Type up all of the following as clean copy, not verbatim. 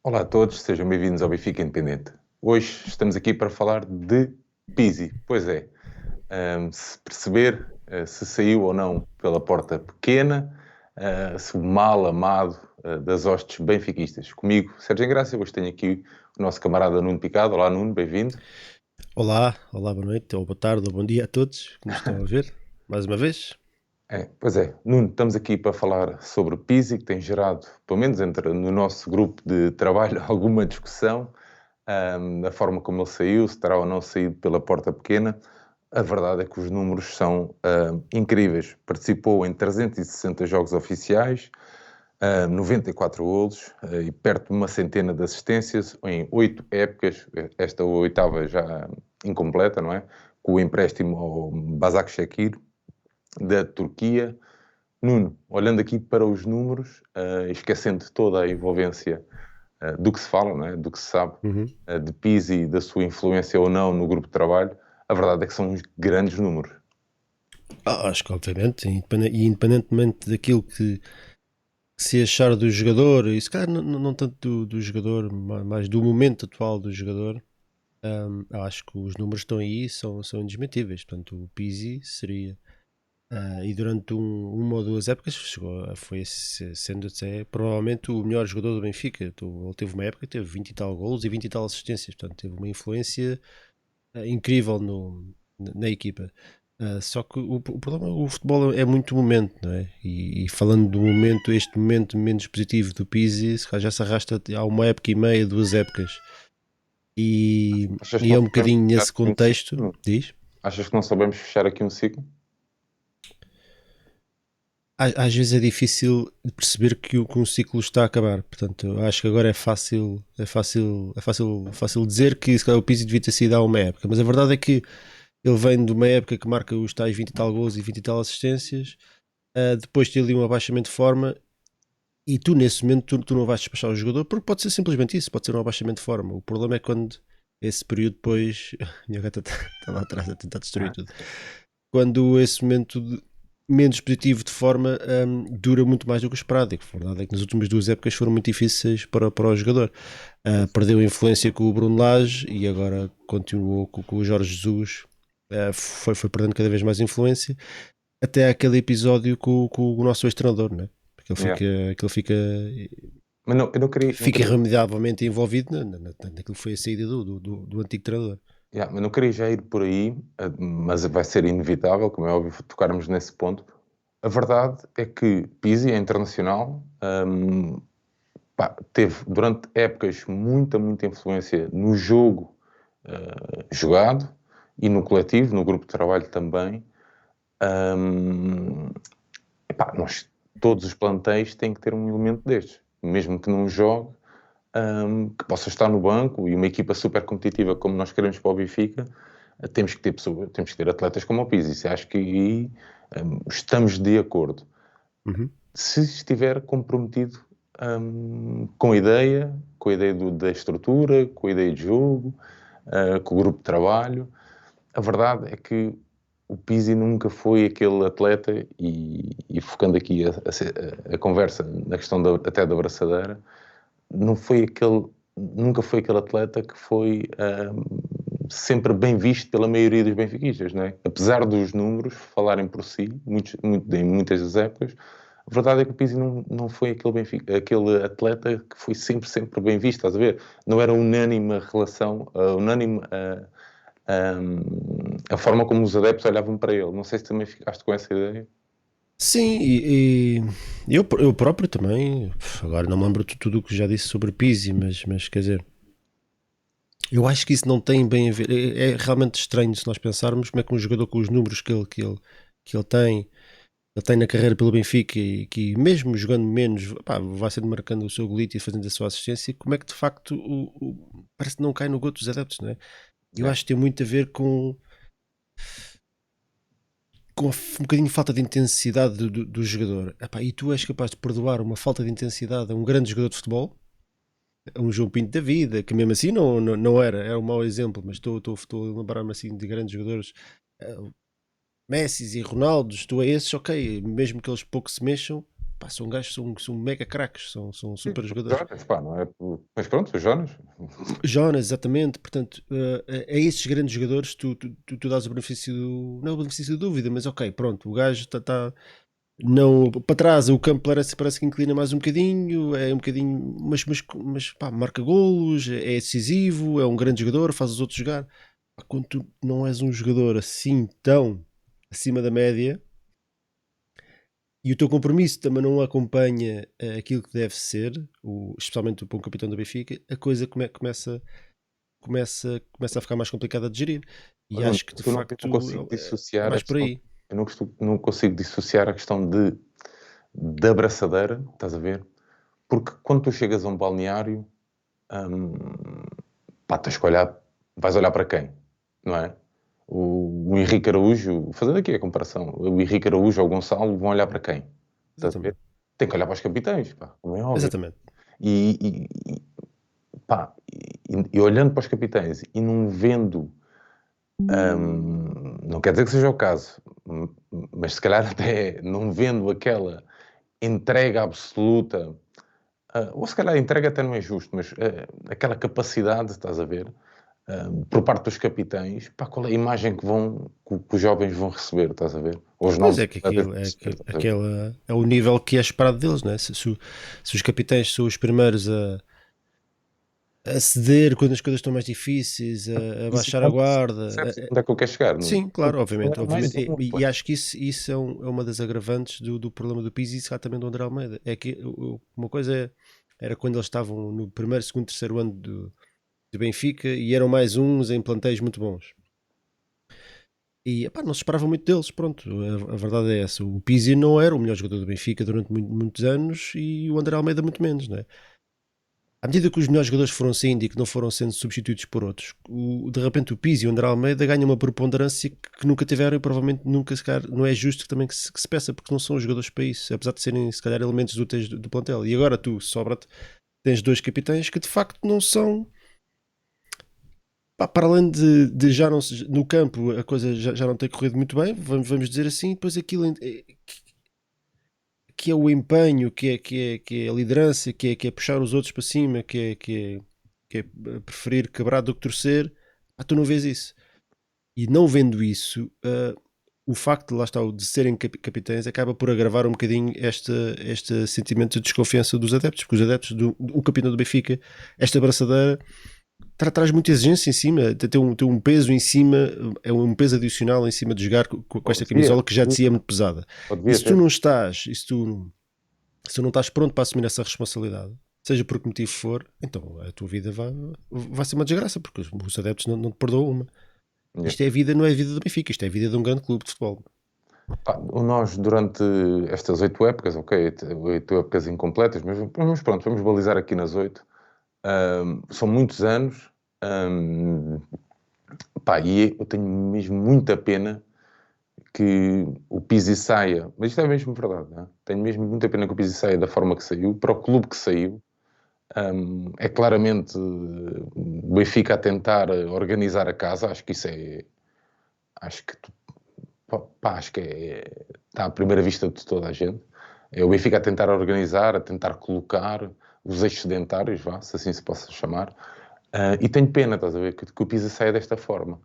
Olá a todos, sejam bem-vindos ao Benfica Independente. Hoje estamos aqui para falar de Pizzi. Pois é, se perceber se saiu ou não pela porta pequena, se o mal amado das hostes benfiquistas. Comigo, Sérgio Engraça, hoje tenho aqui o nosso camarada Nuno Picado. Olá Nuno, bem-vindo. Olá, boa noite, ou boa tarde, ou bom dia a todos que nos estão a ver, mais uma vez. Pois é, Nuno, estamos aqui para falar sobre Pizzi, que tem gerado, pelo menos no nosso grupo de trabalho, alguma discussão. Da forma como ele saiu, se terá ou não saído pela porta pequena. A verdade é que os números são incríveis. Participou em 360 jogos oficiais, 94 golos e perto de uma centena de assistências em 8 épocas, esta oitava já incompleta, não é? Com o empréstimo ao Başakşehir da Turquia. Nuno, olhando aqui para os números, esquecendo toda a envolvência do que se fala, não é? Do que se sabe Uhum. de Pizzi e da sua influência ou não no grupo de trabalho, a verdade é que são uns grandes números. Acho que obviamente, independentemente daquilo que se achar do jogador, e se calhar não tanto do jogador, mais do momento atual do jogador, acho que os números estão aí, são indesmentíveis. Portanto, o Pizzi seria, e durante uma ou duas épocas foi sendo até provavelmente o melhor jogador do Benfica. Ele teve uma época que teve 20 e tal golos e 20 e tal assistências, portanto teve uma influência incrível na equipa. Só que o problema, o futebol é muito momento, não é? E falando do momento, este momento menos positivo do Pizzi, já se arrasta há uma época e meia, duas épocas. E, Achas que e não é um sabemos bocadinho fechar nesse aqui um ciclo? contexto, Nuno? diz? Achas que não sabemos fechar aqui um ciclo? Às vezes é difícil de perceber que um ciclo está a acabar. Portanto, acho que agora é fácil dizer que se calhar o Pizzi devia ter sido há uma época, mas a verdade é que ele vem de uma época que marca os tais 20 e tal gols e 20 e tal assistências. Depois tem ali um abaixamento de forma e tu nesse momento tu não vais despachar o jogador porque pode ser simplesmente isso, pode ser um abaixamento de forma. O problema é quando esse período depois minha gata está lá atrás a tentar destruir tudo. Quando esse momento menos positivo de forma dura muito mais do que o esperado. E a verdade é que nas últimas duas épocas foram muito difíceis para o jogador. Perdeu a influência com o Bruno Lage e agora continuou com o Jorge Jesus. Foi perdendo cada vez mais influência até aquele episódio com o nosso ex-treinador, né? Porque Yeah. ele fica, Mas não, eu não queria, irremediavelmente envolvido naquilo que foi a saída do antigo treinador. yeah, mas não queria já ir por aí, mas vai ser inevitável, como é óbvio, tocarmos nesse ponto. A verdade é que Pizzi é internacional, teve durante épocas muita influência no jogo jogado e no coletivo, no grupo de trabalho também. Hum, nós, todos os plantéis têm que ter um elemento destes, mesmo que não jogue, que possa estar no banco, e uma equipa super competitiva como nós queremos para o Benfica, temos que ter atletas como o Pizzi. Isso acho que aí estamos de acordo. Uhum. Se estiver comprometido com a ideia da estrutura, com a ideia de jogo, com o grupo de trabalho, a verdade é que o Pizzi nunca foi aquele atleta, e focando aqui a conversa na questão até da braçadeira, não foi aquele, nunca foi aquele atleta que foi sempre bem visto pela maioria dos benfiquistas, não é? Apesar dos números falarem por si, em muitas das épocas, a verdade é que o Pizzi não foi aquele atleta que foi sempre bem visto, estás a ver? Não era unânime a relação, unânime a forma como os adeptos olhavam para ele. Não sei se também ficaste com essa ideia. Sim, e eu próprio também, agora não me lembro de tudo o que já disse sobre Pizzi, mas quer dizer, eu acho que isso não tem bem a ver. É realmente estranho se nós pensarmos como é que um jogador com os números que ele tem na carreira pelo Benfica e que mesmo jogando menos, pá, vai sendo marcando o seu golito e fazendo a sua assistência, como é que de facto parece que não cai no gosto dos adeptos, não é? Eu É. acho que tem muito a ver com um bocadinho de falta de intensidade do jogador. Epá, e tu és capaz de perdoar uma falta de intensidade a um grande jogador de futebol, a um João Pinto da vida, que mesmo assim não era um mau exemplo, mas estou a lembrar-me assim de grandes jogadores, Messi e Ronaldos, tu a esses, ok, mesmo que eles pouco se mexam, pá, são gajos, são mega craques, são Sim, super o jogadores. Jonas, pá, não é? Mas pronto, o Jonas. Jonas, exatamente, portanto, a esses grandes jogadores tu dás o benefício não o benefício da dúvida, mas ok, pronto, o gajo está não, para trás o campo parece que inclina mais um bocadinho, é um bocadinho, mas pá, marca golos, é decisivo, é um grande jogador, faz os outros jogar. Pá, quando tu não és um jogador assim tão acima da média e o teu compromisso também não acompanha aquilo que deve ser, especialmente para um capitão do Benfica, a coisa começa a ficar mais complicada de gerir. E Mas não, acho que de eu não facto consigo é dissociar a mais por questão. aí. Eu não consigo dissociar a questão da abraçadeira, estás a ver? Porque quando tu chegas a um balneário, hum, pá, tens que olhar, vais olhar para quem, não é? O Henrique Araújo, fazendo aqui a comparação, o Henrique Araújo ou o Gonçalo vão olhar para quem? Estás a ver? Exatamente. Tem que olhar para os capitães, pá, como é óbvio. Exatamente. Pá, e olhando para os capitães e não vendo, não quer dizer que seja o caso, mas se calhar até não vendo aquela entrega absoluta, ou se calhar a entrega até não é justo, mas aquela capacidade, estás a ver, por parte dos capitães, pá, qual é a imagem que os jovens vão receber, estás a ver? Ou os Pois novos é que atletas aquilo vão é, receber, estás a ver? aquela, é o nível que é esperado deles, né? Se os capitães são os primeiros a ceder quando as coisas estão mais difíceis, a Isso baixar a conta, guarda. percebes onde é que eu quero chegar? Não? Sim, claro, obviamente, Era mais obviamente. um, E pá. acho que isso é uma das agravantes do problema do Pizzi e se calhar também do André Almeida. É que uma coisa era quando eles estavam no primeiro, segundo, terceiro ano do Benfica e eram mais uns em plantéis muito bons. E epá, não se esperava muito deles, pronto, a verdade é essa. O Pizzi não era o melhor jogador do Benfica durante muitos anos e o André Almeida muito menos, né? À medida que os melhores jogadores foram saindo e que não foram sendo substituídos por outros, de repente o Pizzi e o André Almeida ganham uma preponderância que nunca tiveram e provavelmente nunca se calhar, não é justo também que se peça, porque não são os jogadores para isso, apesar de serem se calhar elementos úteis do plantel. E agora tu, sobra-te, tens dois capitães que de facto não são. Pá, para além de já não no campo a coisa já não ter corrido muito bem, vamos dizer assim, depois aquilo que é o empenho, que é a liderança, que é puxar os outros para cima, que é preferir quebrar do que torcer, tu não vês isso. E não vendo isso, o facto de lá está, de serem capitães acaba por agravar um bocadinho este sentimento de desconfiança dos adeptos, porque os adeptos do capitão do Benfica, esta abraçadeira traz muita exigência em cima, tem um peso em cima, é um peso adicional em cima de jogar com esta Devia, camisola que já de si é muito pesada. ou E devia se tu ter. não estás, se tu não estás pronto para assumir essa responsabilidade, seja por que motivo for, então a tua vida vai ser uma desgraça, porque os adeptos não te perdoam uma. Yeah. Isto é a vida, não é a vida do Benfica, isto é a vida de um grande clube de futebol. Pá, nós, durante estas 8 épocas, ok, 8 épocas incompletas, mas pronto, vamos balizar aqui nas 8. São muitos anos, hum, pá, e eu tenho mesmo muita pena que o Pizzi saia, mas isto é mesmo verdade, não é? Tenho mesmo muita pena que o Pizzi saia da forma que saiu, para o clube que saiu. É claramente o Benfica a tentar organizar a casa, acho que isso é, acho que pá, acho que está à primeira vista de toda a gente. É o Benfica a tentar organizar, a tentar colocar os excedentários, vá, se assim se possa chamar. E tenho pena, estás a ver, que o Pizzi saia desta forma.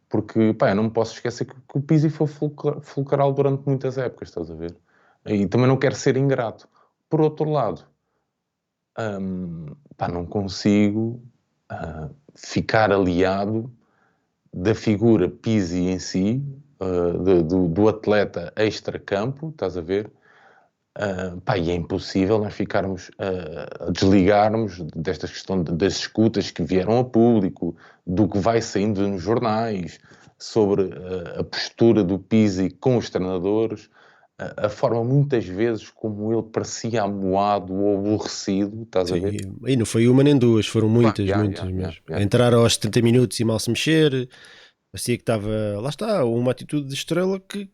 Porque, pá, eu não me posso esquecer que o Pizzi foi fulcral durante muitas épocas, estás a ver? E também não quero ser ingrato. Por outro lado, pá, não consigo ficar aliado da figura Pizzi em si, do atleta extra-campo, estás a ver? Pá, e é impossível nós ficarmos a desligarmos desta questão das escutas que vieram a público, do que vai saindo nos jornais, sobre a postura do Pizzi com os treinadores, a forma muitas vezes como ele parecia amuado ou aborrecido, estás a ver? Sim, e não foi uma nem duas, foram Pá, muitas, yeah, muitas yeah, yeah, mesmo. yeah. Entrar aos 70 minutos e mal se mexer, parecia que estava, lá está, uma atitude de estrela que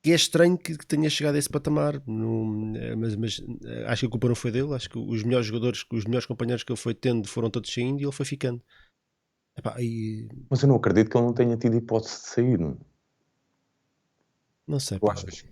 é estranho que tenha chegado a esse patamar, mas acho que a culpa não foi dele, acho que os melhores jogadores, os melhores companheiros que ele foi tendo foram todos saindo e ele foi ficando. Epá, e Mas eu não acredito que ele não tenha tido hipótese de sair. não sei, Tu pá. achas?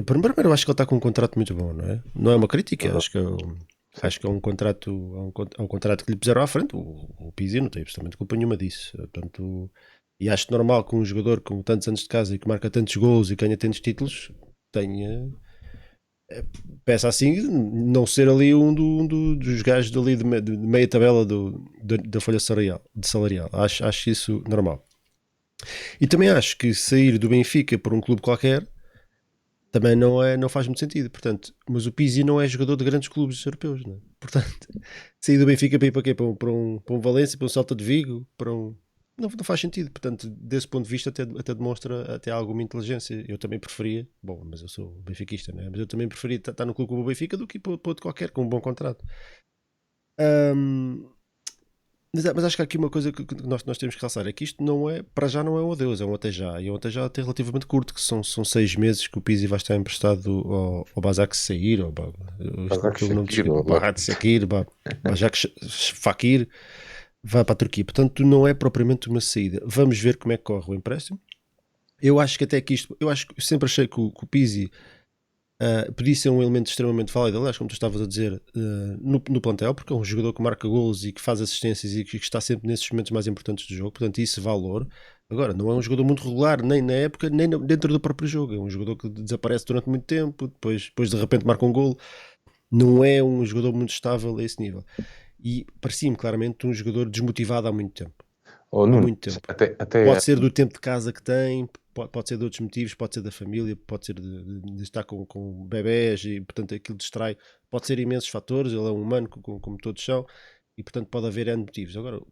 Primeiro eu acho que ele está com um contrato muito bom, não é? Não é uma crítica, Uhum. acho que é um contrato, é um contrato que lhe puseram à frente. O Pizzi não tem absolutamente culpa nenhuma disso. Portanto, e acho normal que um jogador com tantos anos de casa e que marca tantos gols e ganha tantos títulos tenha peça assim, não ser ali dos gajos dali de meia tabela da folha salarial. Acho isso normal. E também acho que sair do Benfica por um clube qualquer também não faz muito sentido. Portanto, mas o Pizzi não é jogador de grandes clubes europeus, não é? Portanto, sair do Benfica para ir para quê? Para um Valência, para um Celta de Vigo, não faz sentido. Portanto, desse ponto de vista, até demonstra até alguma inteligência. Eu também preferia, bom, mas eu sou benfiquista, né? Mas eu também preferia estar no clube como o Benfica do que ir para outro qualquer, com um bom contrato. Ahm, mas acho que há aqui uma coisa que nós temos que realçar: é que isto não é, para já não é um adeus, é um até já. E é um até já até relativamente curto, que são 6 meses que o Pizzi vai estar emprestado ao Basak Sair, isto não Casaco estou o nome de Shakir, ou lá. Bahat Sakir, Bajak Fakir, vai para a Turquia. Portanto, não é propriamente uma saída. Vamos ver como é que corre o empréstimo. Eu acho que até que isto, eu sempre achei que o Pizzi podia ser um elemento extremamente válido, aliás, como tu estavas a dizer, no plantel, porque é um jogador que marca golos e que faz assistências e que está sempre nesses momentos mais importantes do jogo, portanto, isso valor. Agora, não é um jogador muito regular, nem na época, nem dentro do próprio jogo. É um jogador que desaparece durante muito tempo, depois de repente marca um golo. Não é um jogador muito estável a esse nível. E parecia-me claramente um jogador desmotivado há muito tempo. Ou Há Nuno, muito tempo. até Pode ser do tempo de casa que tem, pode ser de outros motivos, pode ser da família, pode ser de estar com bebés e, portanto, aquilo distrai. Pode ser imensos fatores, ele é um humano, como todos são, e, portanto, pode haver N motivos. Agora, o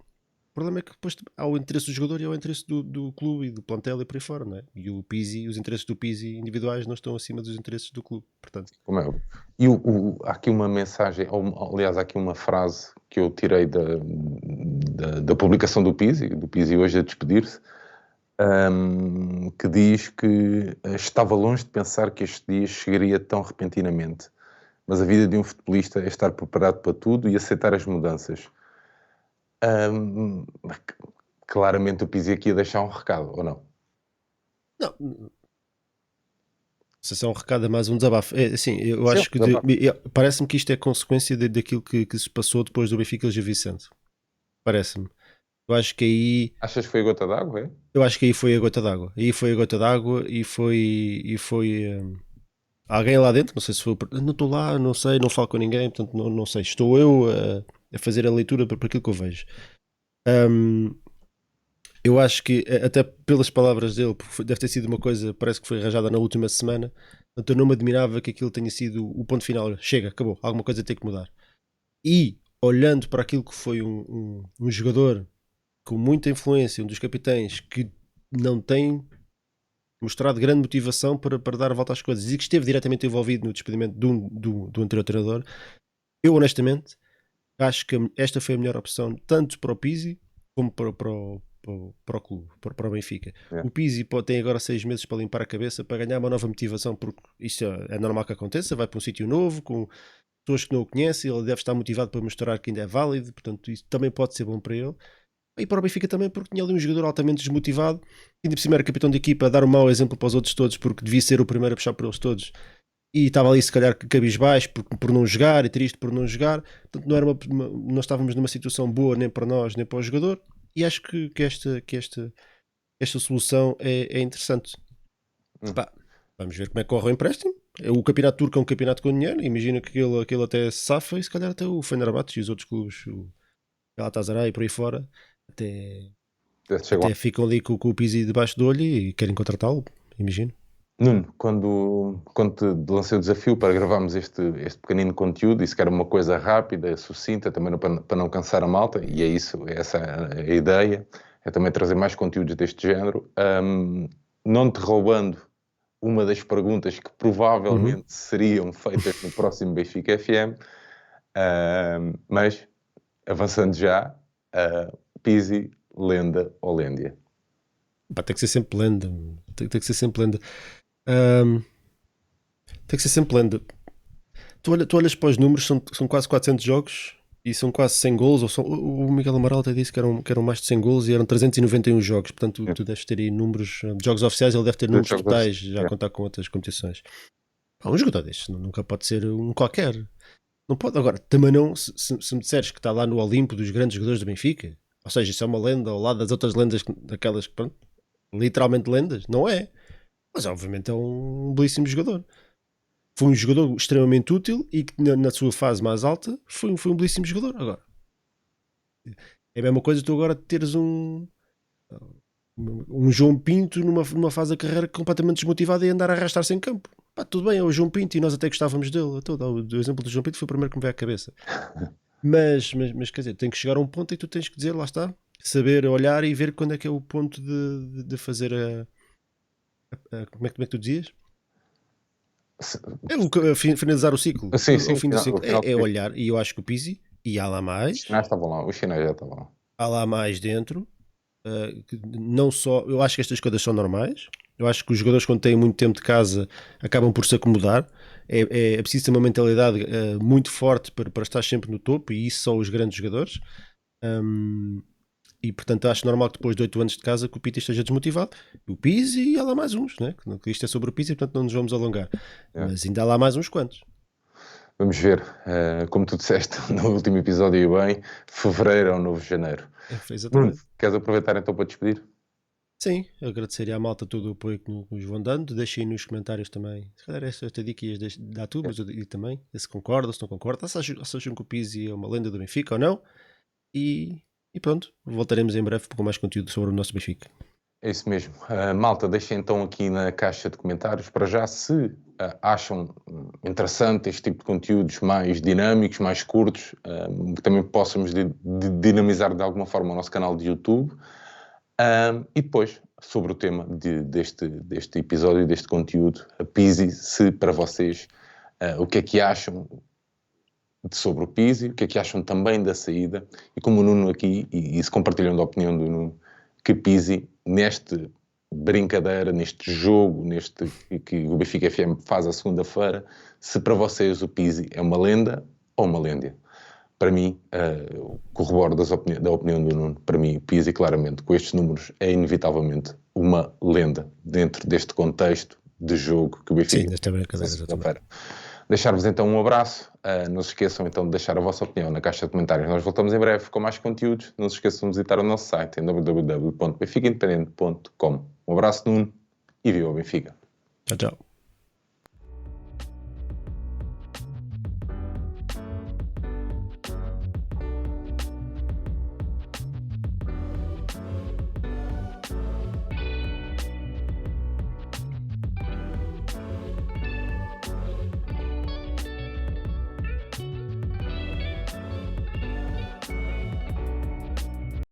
problema é que depois há o interesse do jogador e há o interesse do clube e do plantel e por aí fora, não é? E os interesses do Pizzi individuais não estão acima dos interesses do clube, portanto. como é óbvio. E há aqui uma mensagem, ou, aliás, há aqui uma frase que eu tirei da publicação do Pizzi hoje a despedir-se, que diz que estava longe de pensar que este dia chegaria tão repentinamente, mas a vida de um futebolista é estar preparado para tudo e aceitar as mudanças. Hum, claramente o Pizzi aqui ia deixar um recado, ou não? Não, se é um recado, é mais um desabafo. É, assim, eu Sim, acho que parece-me que isto é consequência daquilo que se passou depois do Benfica e Gil Vicente. Parece-me. Eu acho que aí achas que foi a gota d'água, é? Eu acho que aí foi a gota d'água. Aí foi a gota d'água e foi alguém lá dentro, não sei se foi. Não estou lá, não sei, não falo com ninguém, portanto não sei. Estou eu a fazer a leitura para aquilo que eu vejo. Hum, eu acho que, até pelas palavras dele, deve ter sido uma coisa, parece que foi arranjada na última semana. Portanto, eu não me admirava que aquilo tenha sido o ponto final. Chega, acabou, alguma coisa tem que mudar. E olhando para aquilo que foi um jogador com muita influência, um dos capitães que não tem mostrado grande motivação para dar a volta às coisas e que esteve diretamente envolvido no despedimento do anterior treinador, eu honestamente acho que esta foi a melhor opção, tanto para o Pizzi como para o clube, para o Benfica. É. O Pizzi tem agora 6 meses para limpar a cabeça, para ganhar uma nova motivação, porque isso é normal que aconteça, vai para um sítio novo, com pessoas que não o conhecem, ele deve estar motivado para mostrar que ainda é válido, portanto isso também pode ser bom para ele. E para o Benfica também, porque tinha ali um jogador altamente desmotivado, ainda por cima era capitão de equipa, a dar um mau exemplo para os outros todos, porque devia ser o primeiro a puxar por eles todos. E estava ali, se calhar, cabisbaixo por não jogar e triste por não jogar. Portanto, não estávamos numa situação boa nem para nós, nem para o jogador. E acho que esta solução é interessante. Pá, vamos ver como é que corre o empréstimo. O campeonato turco é um campeonato com dinheiro. Imagina que aquele até se safa e se calhar até o Fenerbahçe e os outros clubes, o Galatasaray e por aí fora, até Chegam. ficam ali com o Pizzi debaixo do olho e querem contratá-lo, imagino. Nuno, quando te lancei o desafio para gravarmos este pequenino conteúdo, disse que era uma coisa rápida, sucinta, também para não cansar a malta, e é isso, essa é a ideia, é também trazer mais conteúdos deste género. Não te roubando uma das perguntas que provavelmente seriam feitas no próximo Benfica FM, mas avançando já, Pizzi, lenda ou lêndia? Pá, tem que ser sempre lenda. Tem que ser sempre lenda. Tem que ser sempre lenda. Tu olhas para os números, são quase 400 jogos E são quase 100 gols. O Miguel Amaral até disse que eram mais de 100 gols e eram 391 jogos. Portanto, tu deves ter aí números de jogos oficiais. Ele deve ter números totais, já a contar com outras competições. Um jogador destes nunca pode ser um qualquer. Não pode. Agora, também não. Se me disseres que está lá no Olimpo dos grandes jogadores do Benfica, ou seja, isso é uma lenda ao lado das outras lendas, daquelas que, pronto, literalmente lendas, não é? Mas obviamente é um belíssimo jogador. Foi um jogador extremamente útil e que na sua fase mais alta foi um belíssimo jogador. Agora, é a mesma coisa tu agora teres um João Pinto numa fase da carreira completamente desmotivado e andar a arrastar-se em campo. Pá, tudo bem, é o João Pinto e nós até gostávamos dele. O exemplo do João Pinto foi o primeiro que me veio à cabeça. Mas quer dizer, tem que chegar a um ponto em que tu tens que dizer, lá está, saber olhar e ver quando é que é o ponto de fazer como é que tu dizias? Finalizar o ciclo. Sim, sim, o fim do ciclo. final É olhar, e eu acho que o Pizzi, e há lá mais. Os sinais estavam lá, os sinais já estavam lá. Há lá mais dentro. Não só, eu acho que estas coisas são normais. Eu acho que os jogadores, quando têm muito tempo de casa, acabam por se acomodar. É preciso ter uma mentalidade muito forte para estar sempre no topo, e isso são os grandes jogadores. E portanto acho normal que depois de 8 anos de casa que o Pita esteja desmotivado. O Pizzi e há lá mais uns, né? Que isto é sobre o Pizzi, portanto não nos vamos alongar. Mas ainda há lá mais uns quantos. Vamos ver, como tu disseste no último episódio, e bem, fevereiro é o novo janeiro. Bruno, queres aproveitar então para despedir? Sim, eu agradeceria à malta todo o apoio que nos vão dando. Deixem aí nos comentários também. Se calhar esta dica ias dar tu, mas eu digo também. Se concorda, se não concorda, se acham que o Pizzi é uma lenda do Benfica ou não. E pronto, voltaremos em breve com mais conteúdo sobre o nosso Benfica. É isso mesmo. Malta, deixem então aqui na caixa de comentários para já se acham interessante este tipo de conteúdos mais dinâmicos, mais curtos, que também possamos dinamizar de alguma forma o nosso canal de YouTube. E depois, sobre o tema deste episódio, deste conteúdo, a Pizzi, se para vocês, o que é que acham sobre o Pizzi, o que é que acham também da saída, e como o Nuno aqui, e se compartilham da opinião do Nuno, que Pizzi, neste brincadeira, neste jogo, que o Benfica FM faz à segunda-feira, se para vocês o Pizzi é uma lenda ou uma lenda. Para mim, corroboro da opinião do Nuno, para mim o Pizzi claramente, com estes números, é inevitavelmente uma lenda dentro deste contexto de jogo que o Benfica... Sim, desta brincadeira. Deixar-vos então um abraço, não se esqueçam então de deixar a vossa opinião na caixa de comentários. Nós voltamos em breve com mais conteúdos. Não se esqueçam de visitar o nosso site em www.benficaindependente.com. Um abraço, Nuno, e viva o Benfica. Tchau, tchau.